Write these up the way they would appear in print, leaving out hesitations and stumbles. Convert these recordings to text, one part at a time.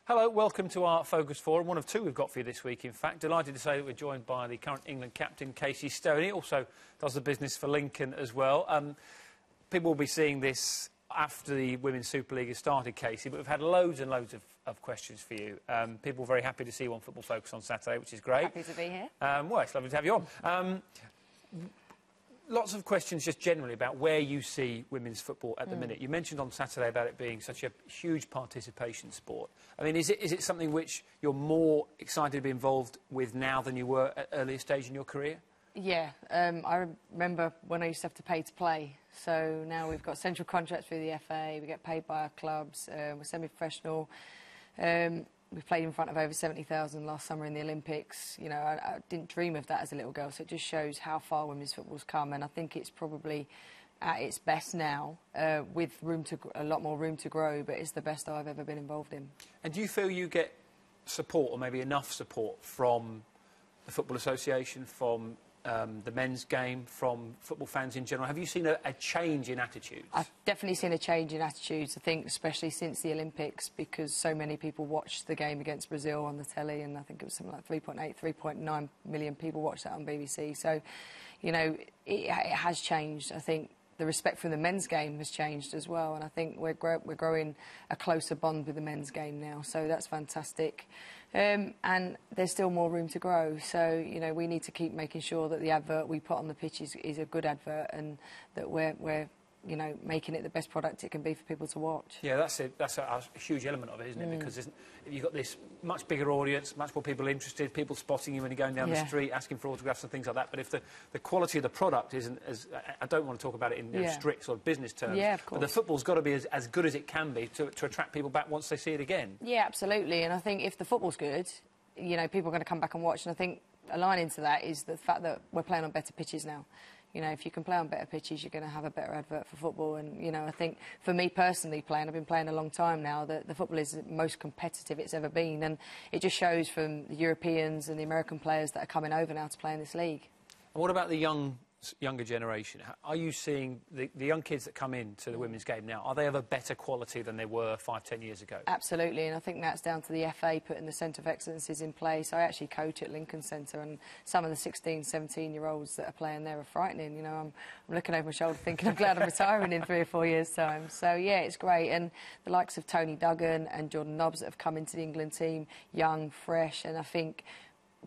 Hello, welcome to our Focus Forum, one of two we've got for you this week, in fact. Delighted to say that we're joined by the current England captain, Stoney, also does the business for Lincoln as well. People will be seeing this after the Women's Super League has started, Casey, but we've had loads and loads of questions for you. People are very happy to see you on Football Focus on Saturday, which is great. Happy to be here. Well, it's lovely to have you on. Lots of questions just generally about where you see women's football at the minute. You mentioned on Saturday about it being such a huge participation sport. I mean, is it something which you're more excited to be involved with now than you were at earlier stage in your career? Yeah, I remember when I used to have to pay to play. So now we've got central contracts through the FA, we get paid by our clubs, we're semi-professional. We've played in front of over 70,000 last summer in the Olympics. You know, I didn't dream of that as a little girl, so it just shows how far women's football's come, and I think it's probably at its best now, with a lot more room to grow, but it's the best I've ever been involved in. And do you feel you get support, or maybe enough support, from the Football Association, from the men's game, from football fans in general? Have you seen a change in attitudes? I've definitely seen a change in attitudes, I think, especially since the Olympics, because so many people watched the game against Brazil on the telly, and I think it was something like 3.8, 3.9 million people watched that on BBC. So, you know, it has changed. I think the respect for the men's game has changed as well, and I think we're growing a closer bond with the men's game now, so that's fantastic. And there's still more room to grow, so, you know, we need to keep making sure that the advert we put on the pitch is a good advert, and that we're you know, making it the best product it can be for people to watch. Yeah, that's it. That's a huge element of it, isn't it? Because you've got this much bigger audience, much more people interested, people spotting you when you're going down the street, asking for autographs and things like that. But if the quality of the product isn't as... I don't want to talk about it in strict sort of business terms. Yeah, of course. But the football's got to be as good as it can be to attract people back once they see it again. Yeah, absolutely. And I think if the football's good, you know, people are going to come back and watch. And I think a line into that is the fact that we're playing on better pitches now. You know, if you can play on better pitches, you're going to have a better advert for football. And, you know, I think for me personally playing, I've been playing a long time now, that the football is the most competitive it's ever been. And it just shows from the Europeans and the American players that are coming over now to play in this league. And what about the younger generation? Are you seeing the young kids that come into the women's game now, are they of a better quality than they were 5, 10 years ago? Absolutely, and I think that's down to the FA putting the Centre of Excellences in place. I actually coach at Lincoln Centre, and some of the 16, 17-year-olds that are playing there are frightening. You know, I'm looking over my shoulder thinking I'm glad I'm retiring in 3 or 4 years' time. So, yeah, it's great. And the likes of Tony Duggan and Jordan Nobbs that have come into the England team, young, fresh, and I think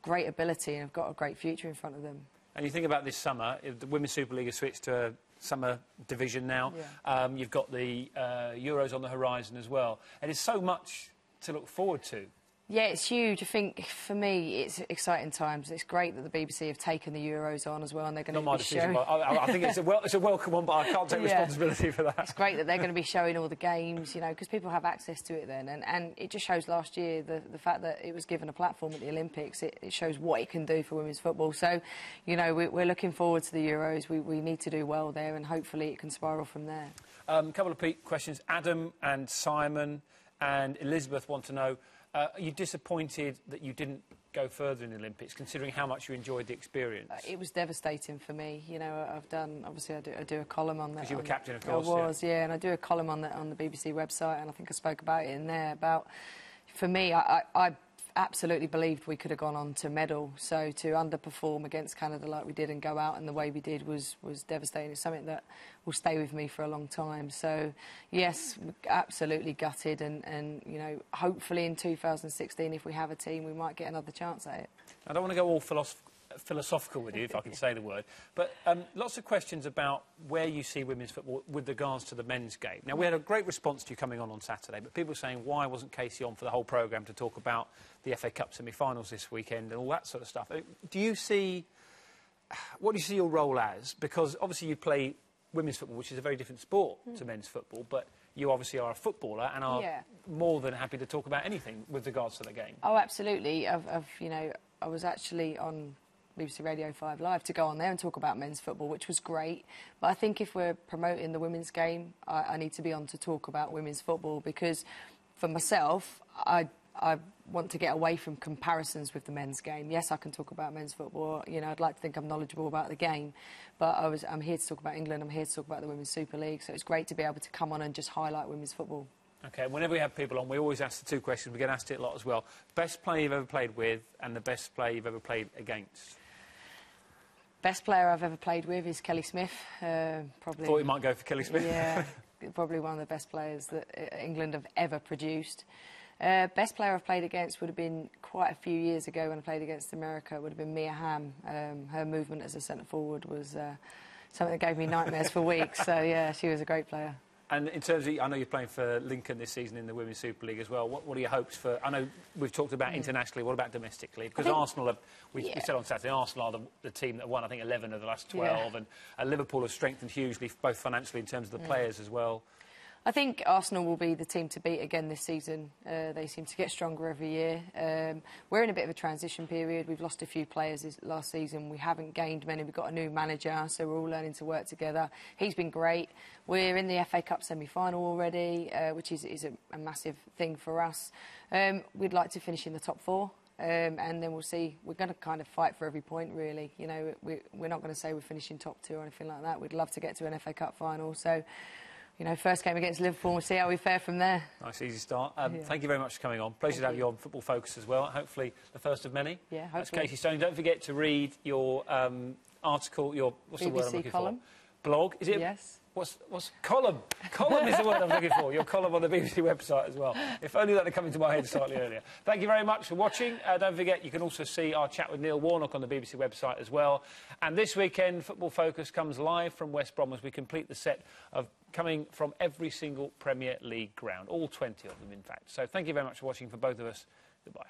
great ability, and have got a great future in front of them. And you think about this summer, the Women's Super League has switched to a summer division now. Yeah. You've got the Euros on the horizon as well. And it's so much to look forward to. Yeah, it's huge. I think, for me, it's exciting times. It's great that the BBC have taken the Euros on as well, and they're going to be showing... Not my decision, but I think it's a welcome one, but I can't take responsibility for that. It's great that they're going to be showing all the games, you know, because people have access to it then. And it just shows last year the fact that it was given a platform at the Olympics. It shows what it can do for women's football. So, you know, we're looking forward to the Euros. We need to do well there, and hopefully it can spiral from there. A couple of questions. Adam and Simon and Elizabeth want to know... are you disappointed that you didn't go further in the Olympics, considering how much you enjoyed the experience? It was devastating for me. You know, obviously I do a column on that. Because you were captain, of course. I was, yeah, and I do a column on the BBC website, and I think I spoke about it in there, about, for me, I absolutely believed we could have gone on to medal. So to underperform against Canada like we did and go out in the way we did was devastating. It's something that will stay with me for a long time. So, yes, absolutely gutted. And you know, hopefully in 2016, if we have a team, we might get another chance at it. I don't want to go all philosophical with you, if I can say the word, but lots of questions about where you see women's football with regards to the men's game. Now, we had a great response to you coming on Saturday, but people were saying, why wasn't Casey on for the whole programme to talk about the FA Cup semi-finals this weekend and all that sort of stuff? Do you see... what do you see your role as? Because, obviously, you play women's football, which is a very different sport to men's football, but you obviously are a footballer and are more than happy to talk about anything with regards to the game. Oh, absolutely. You know, I was actually on BBC Radio 5 Live to go on there and talk about men's football, which was great. But I think if we're promoting the women's game, I need to be on to talk about women's football, because for myself, I want to get away from comparisons with the men's game. Yes, I can talk about men's football. You know, I'd like to think I'm knowledgeable about the game, but I'm here to talk about England. I'm here to talk about the Women's Super League. So it's great to be able to come on and just highlight women's football. OK, whenever we have people on, we always ask the two questions. We get asked it a lot as well. Best player you've ever played with and the best player you've ever played against? Best player I've ever played with is Kelly Smith. Probably. Thought you might go for Kelly Smith. Yeah, probably one of the best players that England have ever produced. Best player I've played against would have been quite a few years ago when I played against America. Would have been Mia Hamm. Her movement as a centre forward was something that gave me nightmares for weeks. So yeah, she was a great player. And in terms of, I know you're playing for Lincoln this season in the Women's Super League as well. What are your hopes for? I know we've talked about internationally. What about domestically? Because Arsenal, we said on Saturday, Arsenal are the team that won, I think, 11 of the last 12, and Liverpool have strengthened hugely, both financially in terms of the players as well. I think Arsenal will be the team to beat again this season. They seem to get stronger every year. We're in a bit of a transition period. We've lost a few players last season. We haven't gained many. We've got a new manager, so we're all learning to work together. He's been great. We're in the FA Cup semi-final already, which is a massive thing for us. We'd like to finish in the top 4. And then we'll see. We're going to kind of fight for every point, really. You know, we're not going to say we're finishing top 2 or anything like that. We'd love to get to an FA Cup final. So, you know, first game against Liverpool, we'll see how we fare from there. Nice, easy start. Thank you very much for coming on. Pleasure to have you on Football Focus as well. Hopefully the first of many. Yeah, hopefully. That's Katie Stoney. Don't forget to read your article, your, what's BBC the word I'm looking column. for? Blog? Is it? Yes. What's column? Column is the word I'm looking for. Your column on the BBC website as well. If only that had come into my head slightly earlier. Thank you very much for watching. Don't forget, you can also see our chat with Neil Warnock on the BBC website as well. And this weekend, Football Focus comes live from West Brom as we complete the set of coming from every single Premier League ground, all 20 of them, in fact. So thank you very much for watching for both of us. Goodbye.